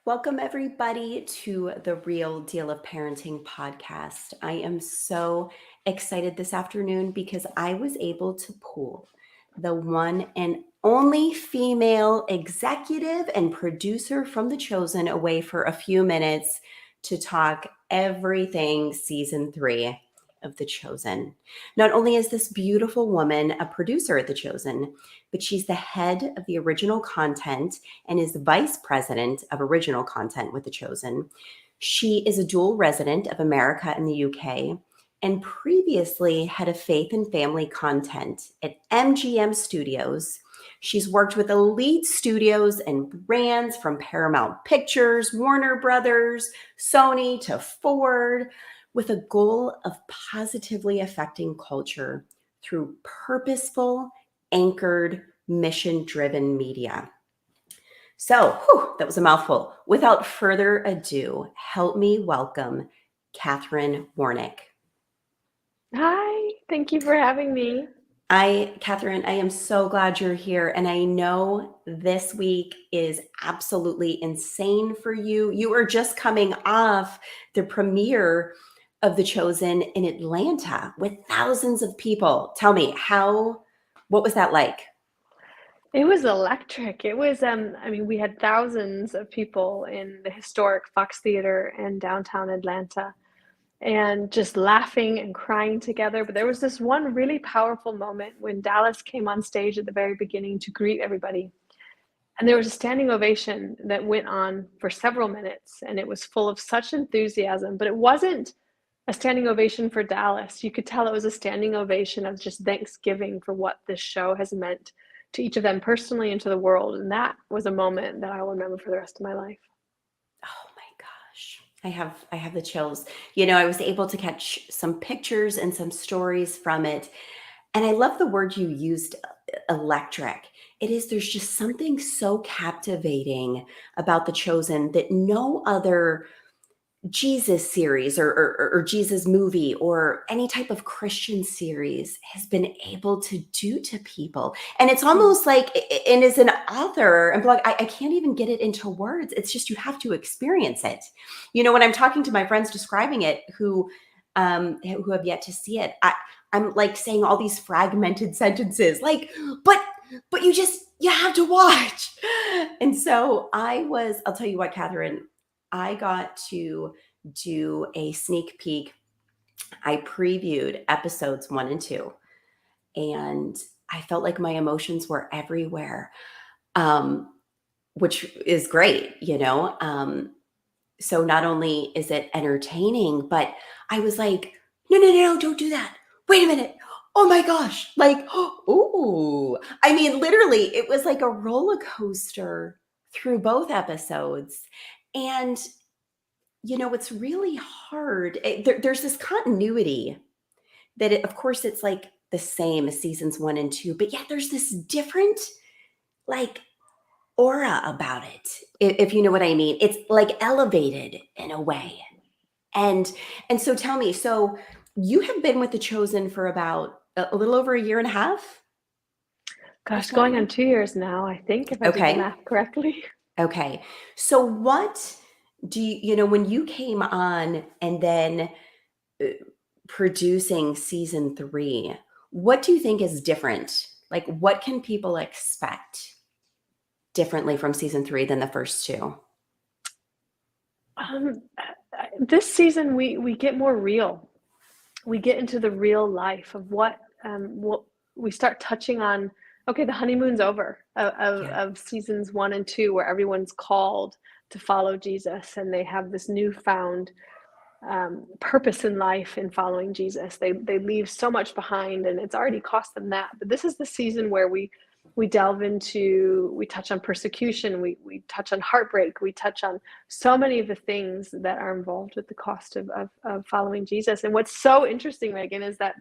Welcome, everybody, to the Real Deal of Parenting podcast. I am so excited this afternoon because I was able to pull the one and only female executive and producer from The Chosen away for a few minutes to talk everything season 3 of The Chosen. Not only is this beautiful woman a producer at The Chosen, but she's the head of the original content and is the vice president of original content with The Chosen. She is a dual resident of America and the UK and previously head of faith and family content at MGM Studios. She's worked with elite studios and brands from Paramount Pictures, Warner Brothers, Sony to Ford, with a goal of positively affecting culture through purposeful, anchored, mission-driven media. So, that was a mouthful. Without further ado, help me welcome Katherine Warnock. Hi, thank you for having me. Katherine, I am so glad you're here. And I know this week is absolutely insane for you. You are just coming off the premiere of The Chosen in Atlanta with thousands of people. Tell me, what was that like? It was electric. It was, we had thousands of people in the historic Fox Theater in downtown Atlanta and just laughing and crying together. But there was this one really powerful moment when Dallas came on stage at the very beginning to greet everybody. And there was a standing ovation that went on for several minutes, and it was full of such enthusiasm, but it wasn't a standing ovation for Dallas. You could tell it was a standing ovation of just thanksgiving for what this show has meant to each of them personally and to the world. And that was a moment that I will remember for the rest of my life. Oh my gosh. I have the chills. I was able to catch some pictures and some stories from it. And I love the word you used, electric. There's just something so captivating about The Chosen that no other Jesus series or Jesus movie or any type of Christian series has been able to do to people. And it's almost like, and as an author, I'm like, I can't even get it into words. It's just, you have to experience it. When I'm talking to my friends describing it who have yet to see it, I'm like saying all these fragmented sentences, like, but you have to watch. And so I'll tell you what, Katherine, I got to do a sneak peek. I previewed episodes 1 and 2, and I felt like my emotions were everywhere, which is great. So not only is it entertaining, but I was like, no, don't do that. Wait a minute. Oh my gosh. Like, ooh. I mean, literally, it was like a roller coaster through both episodes. And it's really hard. There's this continuity that, of course, it's like the same as seasons 1 and 2, but yet there's this different, like, aura about it, if you know what I mean. It's like elevated in a way. And so tell me, so you have been with The Chosen for about a little over a year and a half? Gosh, going on 2 years now, I think, if I did the math correctly. Okay. So what do when you came on and then producing season 3, what do you think is different? Like, what can people expect differently from season 3 than the first 2? This season, we get more real. We get into the real life of what we start touching on. Okay, the honeymoon's over of seasons 1 and 2, where everyone's called to follow Jesus, and they have this newfound purpose in life in following Jesus. They leave so much behind, and it's already cost them that. But this is the season where we delve into, we touch on persecution, we touch on heartbreak, we touch on so many of the things that are involved with the cost of following Jesus. And what's so interesting, Regan, is that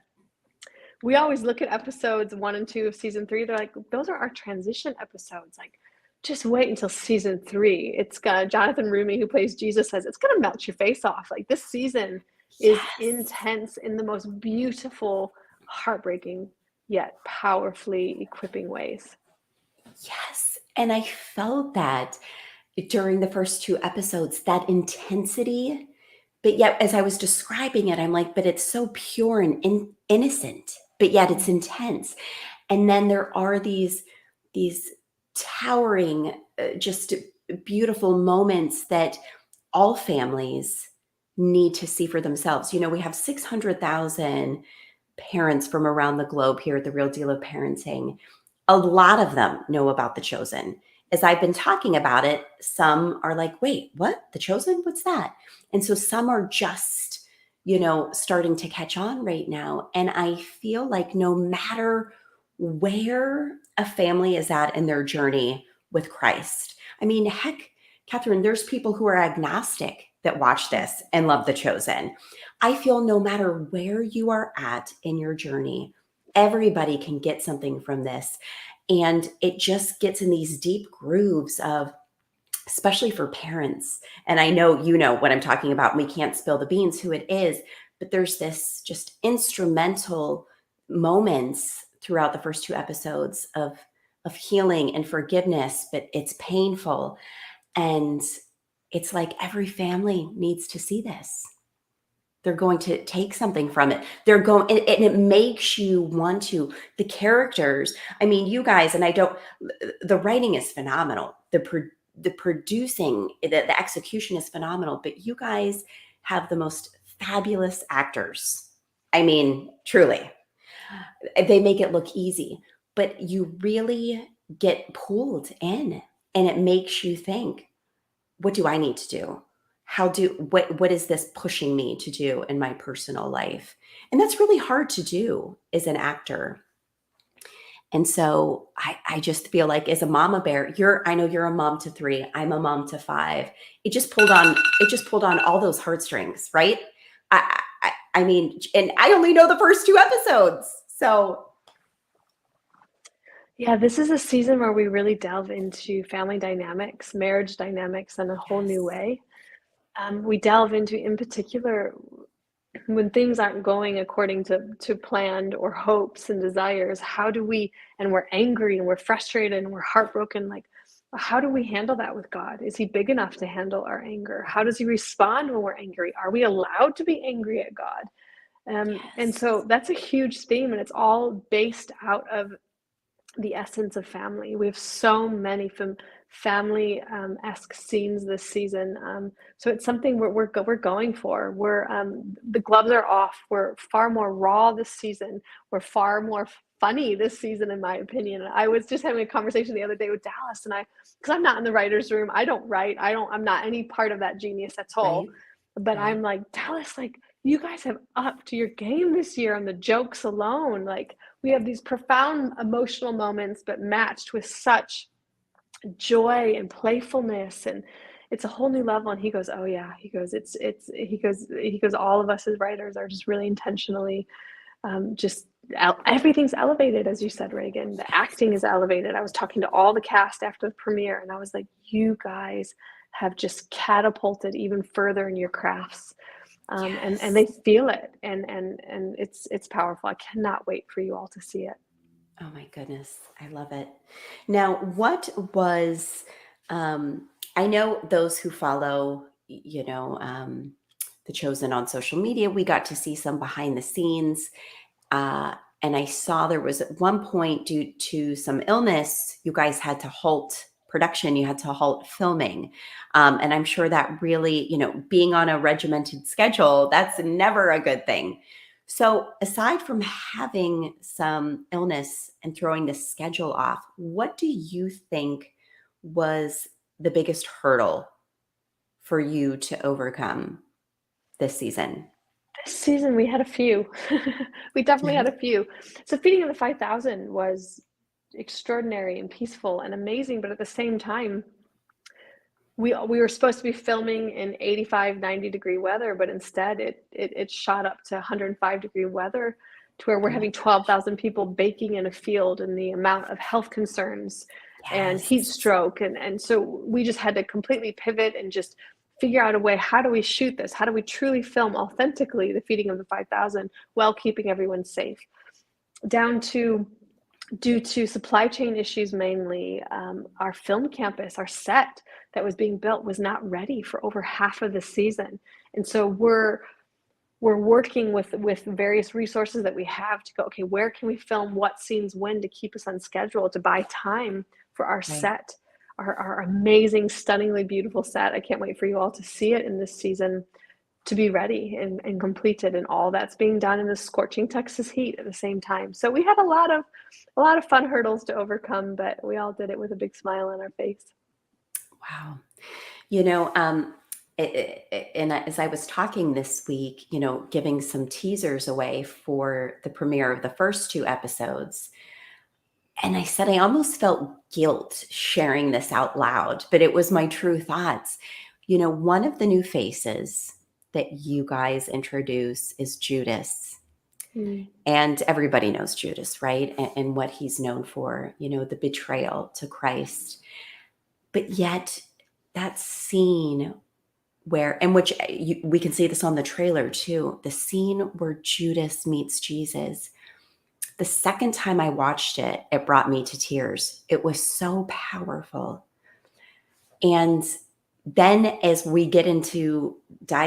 we always look at episodes 1 and 2 of season 3. They're like, those are our transition episodes. Like, just wait until season 3. It's got Jonathan Rumi, who plays Jesus, says it's going to melt your face off. Like, this season is intense in the most beautiful, heartbreaking, yet powerfully equipping ways. Yes. And I felt that, during the first two episodes, that intensity. But yet, as I was describing it, I'm like, but it's so pure and innocent, but yet it's intense. And then there are these towering, just beautiful moments that all families need to see for themselves. You know, we have 600,000 parents from around the globe here at The Real Deal of Parenting. A lot of them know about The Chosen. As I've been talking about it, some are like, wait, what? The Chosen? What's that? And so some are just, starting to catch on right now. And I feel like no matter where a family is at in their journey with Christ, I mean, heck, Katherine, there's people who are agnostic that watch this and love The Chosen. I feel no matter where you are at in your journey, everybody can get something from this. And it just gets in these deep grooves of, especially for parents. And I know you know what I'm talking about. We can't spill the beans who it is, but there's this just instrumental moments throughout the first two episodes of healing and forgiveness, but it's painful. And it's like every family needs to see this. They're going to take something from it. They're going, and it makes you want to. The characters, I mean, you guys, and I don't, the writing is phenomenal. The producing, the execution is phenomenal, but you guys have the most fabulous actors. I mean, truly, they make it look easy, but you really get pulled in, and it makes you think, what do I need to do? What is this pushing me to do in my personal life? And that's really hard to do as an actor. And so I just feel like as a mama bear, I know you're a mom to 3, I'm a mom to 5. It just pulled on all those heartstrings, right? I mean, and I only know the first 2 episodes. So Yeah, this is a season where we really delve into family dynamics, marriage dynamics in a whole new yes, way. We delve into, in particular, when things aren't going according to planned or hopes and desires, how do we, and we're angry and we're frustrated and we're heartbroken, like, how do we handle that with God? Is he big enough to handle our anger? How does he respond when we're angry? Are we allowed to be angry at God? And so yes, that's a huge theme, and it's all based out of the essence of family. We have so many family esque scenes this season, so it's something we're going for. The gloves are off. We're far more raw this season. We're far more funny this season, in my opinion. I was just having a conversation the other day with Dallas, and because I'm not in the writers' room, I don't write. I'm not any part of that genius at all. right, But right. I'm like, Dallas, like, you guys have upped your game this year on the jokes alone. Like, we have these profound emotional moments, but matched with such joy and playfulness, and it's a whole new level. And he goes, oh yeah, he goes, all of us as writers are just really intentionally, everything's elevated, as you said, Reagan. The acting is elevated. I was talking to all the cast after the premiere, and I was like, you guys have just catapulted even further in your crafts. And Yes. they feel it, and it's powerful. I cannot wait for you all to see it. Oh my goodness, I love it. Now, what was I know those who follow, The Chosen on social media, we got to see some behind the scenes. Uh, and I saw there was at one point, due to some illness, you guys had to halt production, you had to halt filming. And I'm sure that really, being on a regimented schedule, that's never a good thing. So, aside from having some illness and throwing the schedule off, what do you think was the biggest hurdle for you to overcome this season? This season we had a few. We definitely Mhm. had a few. So feeding of the 5,000 was extraordinary and peaceful and amazing, but at the same time, we were supposed to be filming in 85, 90-degree weather, but instead it shot up to 105-degree weather, to where we're Oh my having gosh. 12,000 people baking in a field, and the amount of health concerns and heat Yes. stroke. And so we just had to completely pivot and just figure out a way. How do we shoot this? How do we truly film authentically the feeding of the 5,000 while keeping everyone safe? Down to due to supply chain issues mainly, our film campus, our set that was being built was not ready for over half of the season. And so we're working with various resources that we have to go, okay, where can we film what scenes when to keep us on schedule, to buy time for our Right. set, our amazing, stunningly beautiful set. I can't wait for you all to see it in this season, to be ready and completed, and all that's being done in the scorching Texas heat at the same time. So we had a lot of fun hurdles to overcome, but we all did it with a big smile on our face. Wow. You know, and as I was talking this week, giving some teasers away for the premiere of the first two episodes, and I said I almost felt guilt sharing this out loud, but it was my true thoughts. One of the new faces that you guys introduce is Judas. Mm. And everybody knows Judas, right? And what he's known for, the betrayal to Christ. But yet, that scene where, and which we can see this on the trailer too, the scene where Judas meets Jesus. The second time I watched it, it brought me to tears. It was so powerful. And then as we dive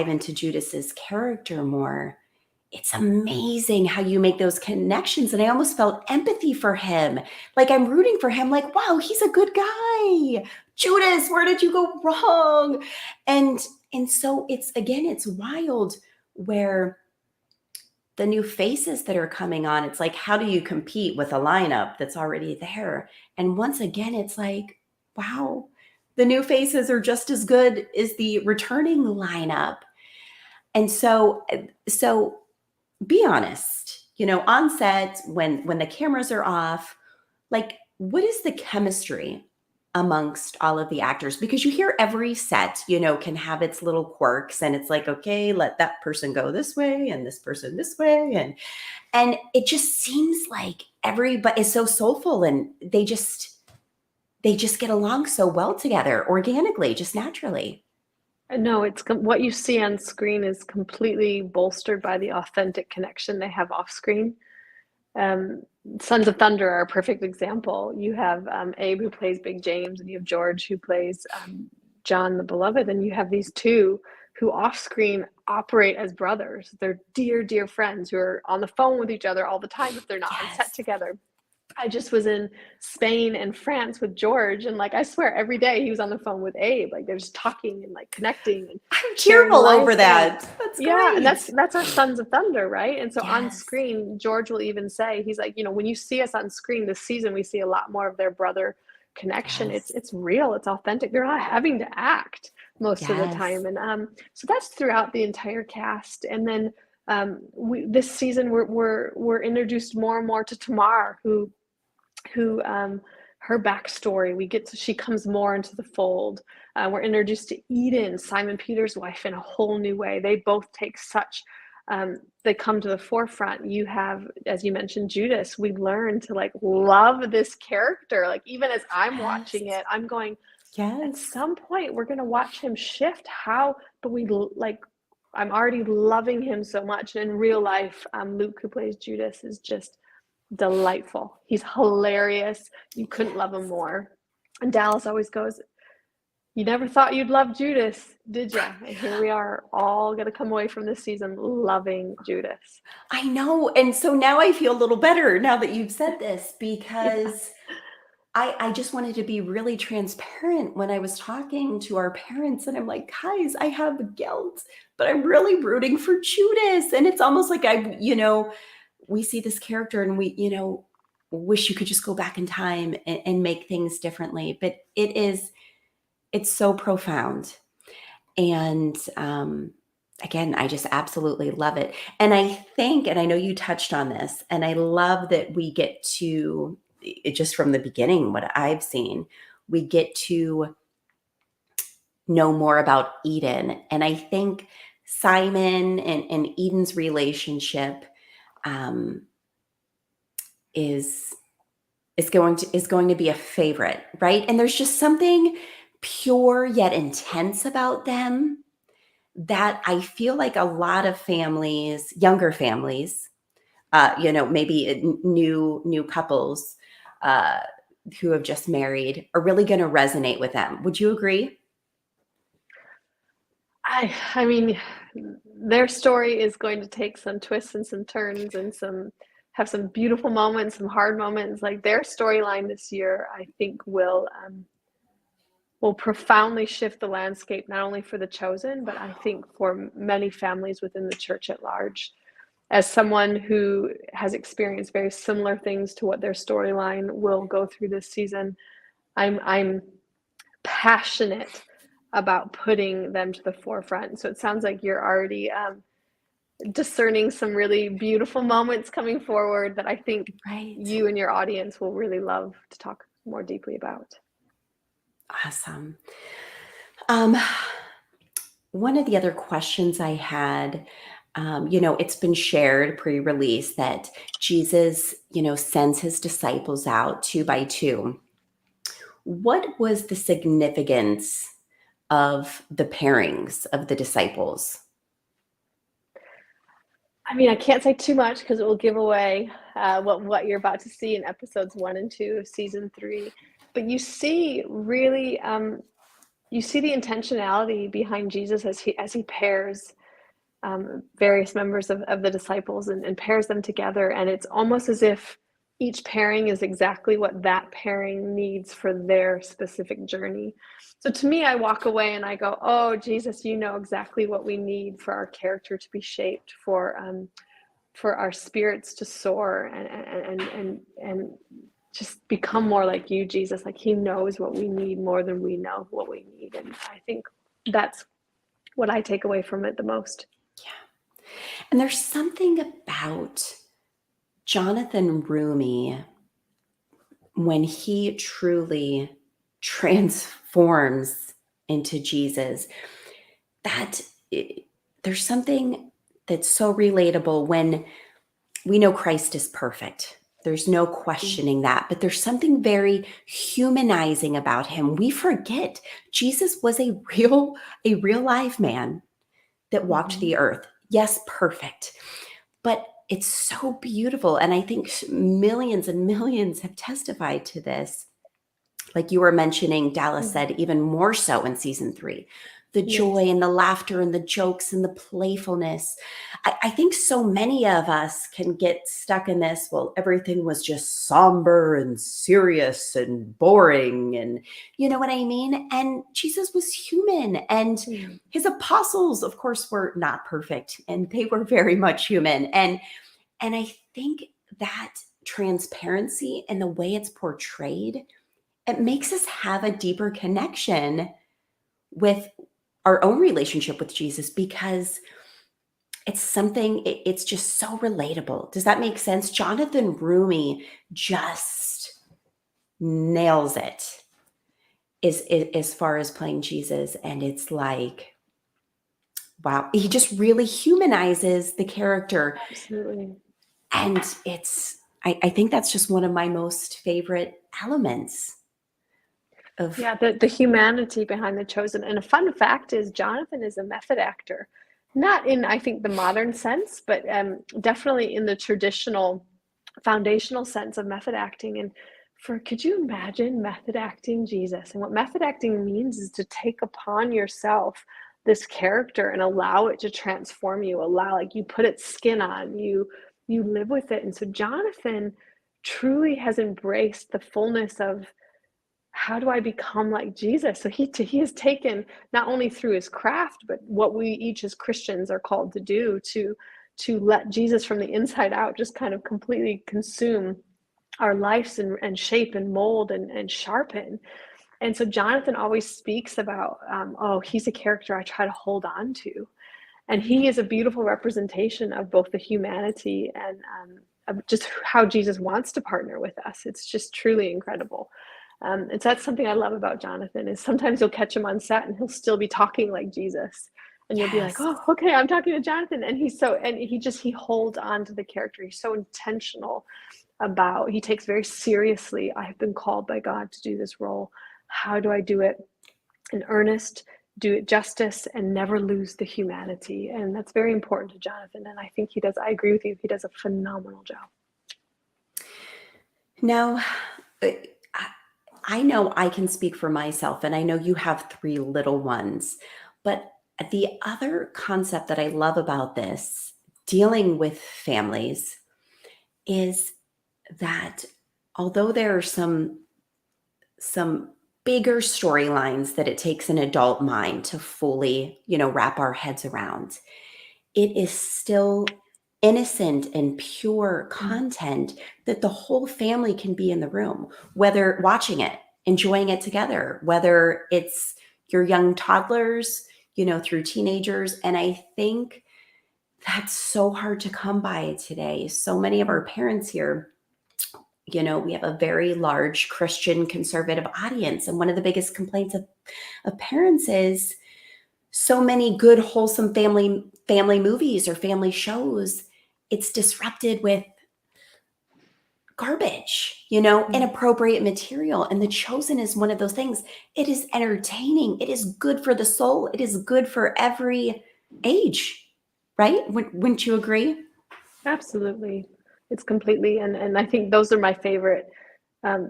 into Judas's character more, it's amazing how you make those connections. And I almost felt empathy for him. Like I'm rooting for him, like, wow, he's a good guy. Judas, where did you go wrong? And so it's wild where the new faces that are coming on, it's like, how do you compete with a lineup that's already there? And once again, it's like, wow, the new faces are just as good as the returning lineup. And so be honest, on set, when the cameras are off, like, what is the chemistry amongst all of the actors? Because you hear every set, can have its little quirks, and it's like, okay, let that person go this way and this person this way. And it just seems like everybody is so soulful, and they just get along so well together, organically, just naturally. No, it's what you see on screen is completely bolstered by the authentic connection they have off screen. Um, Sons of Thunder are a perfect example. You have Abe, who plays Big James, and you have George, who plays John the Beloved, and you have these two who off screen operate as brothers. They're dear, dear friends who are on the phone with each other all the time if they're not on set Yes. together. I just was in Spain and France with George, and like I swear every day he was on the phone with Abe. Like they're just talking and like connecting and I'm sharing tearful over lines. And that. That's yeah, and great. that's our Sons of Thunder, right? And so on Yes. screen, George will even say, he's like, when you see us on screen this season, we see a lot more of their brother connection. It's Yes. it's real, it's authentic. They're not having to act most of the Yes. time. And so that's throughout the entire cast. And then this season we're introduced more and more to Tamar, who her backstory, she comes more into the fold. We're introduced to Eden, Simon Peter's wife, in a whole new way. They both take such they come to the forefront. You have, as you mentioned, Judas. We learn to like love this character. Like even as I'm Yes. watching it, I'm going, at Yes. some point we're going to watch him shift. How? But we like, I'm already loving him so much. And in real life, Luke, who plays Judas, is just delightful. He's hilarious. You couldn't love him more. And Dallas always goes, you never thought you'd love Judas, did ya? And here we are, all going to come away from this season loving Judas. I know. And so now I feel a little better now that you've said this, Yeah. because I just wanted to be really transparent when I was talking to our parents. And I'm like, guys, I have guilt, but I'm really rooting for Judas. And it's almost like we see this character and we, wish you could just go back in time and make things differently. But it's so profound. And again, I just absolutely love it. And I think, and I know you touched on this, and I love that we get to, just from the beginning, what I've seen, we get to know more about Eden. And I think Simon and Eden's relationship um, is going to be a favorite, right? And there's just something pure yet intense about them that I feel like a lot of families, younger families, maybe new couples, who have just married are really going to resonate with them. Would you agree? I mean, their story is going to take some twists and some turns and have some beautiful moments, some hard moments. Like their storyline this year, I think will profoundly shift the landscape, not only for the chosen, but I think for many families within the church at large. As someone who has experienced very similar things to what their storyline will go through this season, I'm passionate about putting them to the forefront. So it sounds like you're already discerning some really beautiful moments coming forward that I think you and your audience will really love to talk more deeply about. Awesome. One of the other questions I had, it's been shared pre-release that Jesus, sends his disciples out 2 by 2. What was the significance of the pairings of the disciples? I mean, I can't say too much because it will give away what you're about to see in episodes 1 and 2 of season 3. But you see really, you see the intentionality behind Jesus as he pairs various members of the disciples and pairs them together. And it's almost as if each pairing is exactly what that pairing needs for their specific journey. So to me, I walk away and I go, oh, Jesus, you know exactly what we need for our character to be shaped, for our spirits to soar and just become more like you, Jesus. Like he knows what we need more than we know what we need. And I think that's what I take away from it the most. Yeah. And there's something about Jonathan Rumi when he truly transforms into Jesus, that there's something that's so relatable when we know Christ is perfect. There's no questioning that, but there's something very humanizing about him. We forget Jesus was a real live man that walked the earth. Yes, perfect. But it's so beautiful. And I think millions and millions have testified to this. Like you were mentioning, Dallas said, even more so in season 3. The joy and the laughter and the jokes and the playfulness. I think so many of us can get stuck in this. Well, everything was just somber and serious and boring. And you know what I mean? And Jesus was human. And his apostles, of course, were not perfect. And they were very much human. And I think that transparency and the way it's portrayed, it makes us have a deeper connection with our own relationship with Jesus because it's just so relatable. Does that make sense? Jonathan Rumi just nails it as far as playing Jesus. And it's like, wow, he just really humanizes the character. Absolutely. And I think that's just one of my most favorite elements. The humanity behind the chosen. And a fun fact is Jonathan is a method actor, not in, I think, the modern sense, but definitely in the traditional foundational sense of method acting. And could you imagine method acting Jesus? And what method acting means is to take upon yourself this character and allow it to transform you, like you put its skin on, you live with it. And so Jonathan truly has embraced the fullness of, how do I become like Jesus? So he has taken, not only through his craft, but what we each as Christians are called to do, to let Jesus from the inside out just kind of completely consume our lives and shape and mold and sharpen. And so Jonathan always speaks about, he's a character I try to hold on to. And he is a beautiful representation of both the humanity and of just how Jesus wants to partner with us. It's just truly incredible. And so that's something I love about Jonathan, is sometimes you'll catch him on set and he'll still be talking like Jesus. And you'll be like, oh, okay, I'm talking to Jonathan. And he holds on to the character. He's so intentional he takes very seriously, I have been called by God to do this role. How do I do it in earnest, do it justice, and never lose the humanity? And that's very important to Jonathan. And I think I agree with you, he does a phenomenal job. Now, I I know I can speak for myself, and I know you have 3 little ones, but the other concept that I love about this, dealing with families, is that although there are some bigger storylines that it takes an adult mind to fully, wrap our heads around, it is still innocent and pure Mm. content that the whole family can be in the room, whether watching it, enjoying it together, whether it's your young toddlers, through teenagers. And I think that's so hard to come by today. So many of our parents here, we have a very large Christian conservative audience. And one of the biggest complaints of parents is so many good, wholesome family movies or family shows, it's disrupted with garbage, inappropriate material. And The Chosen is one of those things. It is entertaining. It is good for the soul. It is good for every age, right? Wouldn't you agree? Absolutely. It's completely, and I think those are my favorite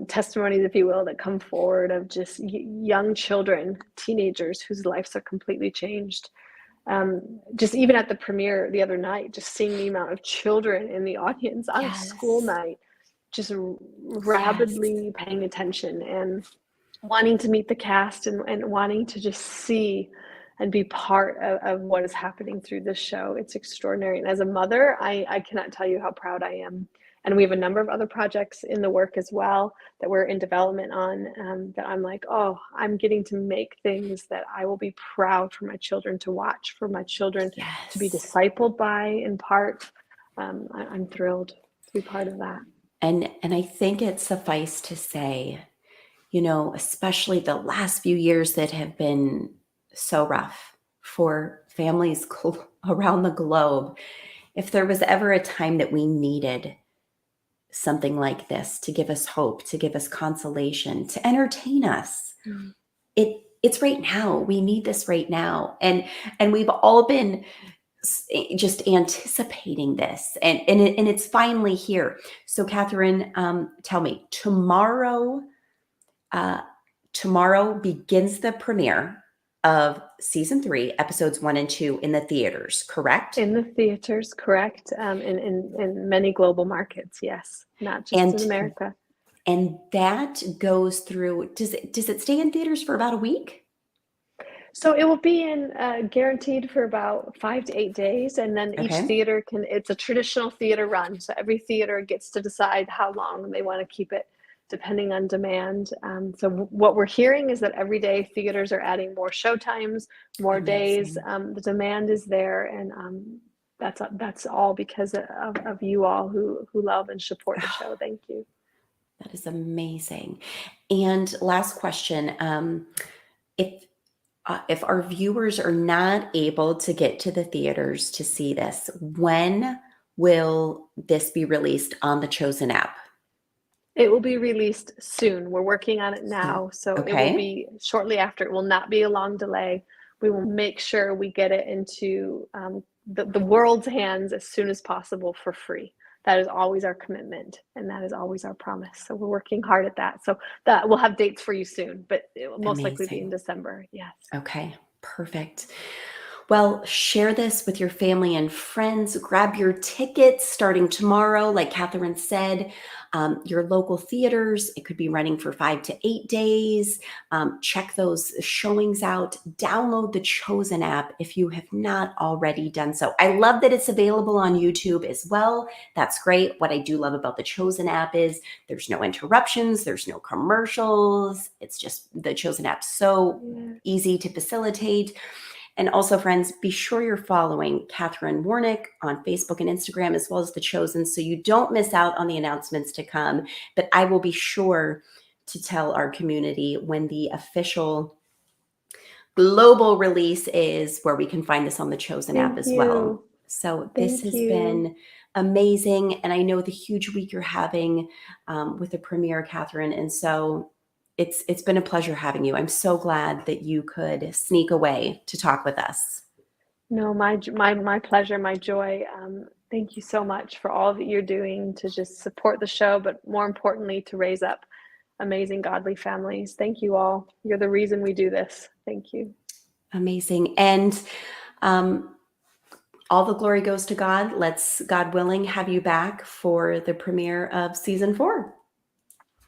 testimonies, if you will, that come forward of just young children, teenagers whose lives are completely changed. Just even at the premiere the other night, just seeing the amount of children in the audience on a school Yes. night, just Yes. rabidly paying attention and wanting to meet the cast and wanting to just see and be part of what is happening through this show. It's extraordinary. And as a mother, I cannot tell you how proud I am. And we have a number of other projects in the work as well that we're in development on, that I'm like, oh, I'm getting to make things that I will be proud for my children to watch, for my children to be Yes. discipled by in part. I'm thrilled to be part of that. And I think it's suffice to say, especially the last few years that have been so rough for families around the globe. If there was ever a time that we needed something like this to give us hope, to give us consolation, to entertain us, Mm. it's right now. We need this right now. And we've all been just anticipating this, and it's finally here. So Katherine, tell me, uh, tomorrow begins the premiere of season 3, episodes 1 and 2 in the theaters, correct? In the theaters, correct. In many global markets, yes, not just in And America. and that goes through. Does it stay in theaters for about a week? So it will be in guaranteed for about 5 to 8 days, and then each Okay. theater can. It's a traditional theater run, so every theater gets to decide how long they want to keep it, depending on demand. So what we're hearing is that every day theaters are adding more show times, more days. Amazing. The demand is there, and that's all because of you all who love and support the show. Thank you. That is amazing. And last question, if if our viewers are not able to get to the theaters to see this, when will this be released on the Chosen app? It will be released soon. We're working on it Soon. now, so it will Okay. be shortly after. It will not be a long delay. We will make sure we get it into the world's hands as soon as possible for free. That is always our commitment, and that is always our promise. So we're working hard at that. So that we'll have dates for you soon, but it will most likely be in Amazing. December. Yes. Okay. Perfect. Well, share this with your family and friends. Grab your tickets starting tomorrow. Like Katherine said, your local theaters, it could be running for 5 to 8 days. Check those showings out. Download the Chosen app if you have not already done so. I love that it's available on YouTube as well. That's great. What I do love about the Chosen app is there's no interruptions, there's no commercials. It's just the Chosen app, so Yeah. easy to facilitate. And also, friends, be sure you're following Katherine Warnock on Facebook and Instagram, as well as The Chosen, so you don't miss out on the announcements to come. But I will be sure to tell our community when the official global release is, where we can find this on the Chosen app Thank as well. you. So this Thank has you. been amazing. And I know the huge week you're having with the premiere, Katherine. And so it's been a pleasure having you. I'm so glad that you could sneak away to talk with us. No, my pleasure, my joy. Thank you so much for all that you're doing to just support the show, but more importantly, to raise up amazing, godly families. Thank you all. You're the reason we do this. Thank you. Amazing. And all the glory goes to God. Let's, God willing, have you back for the premiere of season 4.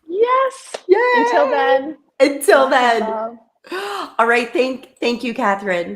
Yes. Yay! Until then. Until Lots of then. love. All right. Thank you, Katherine.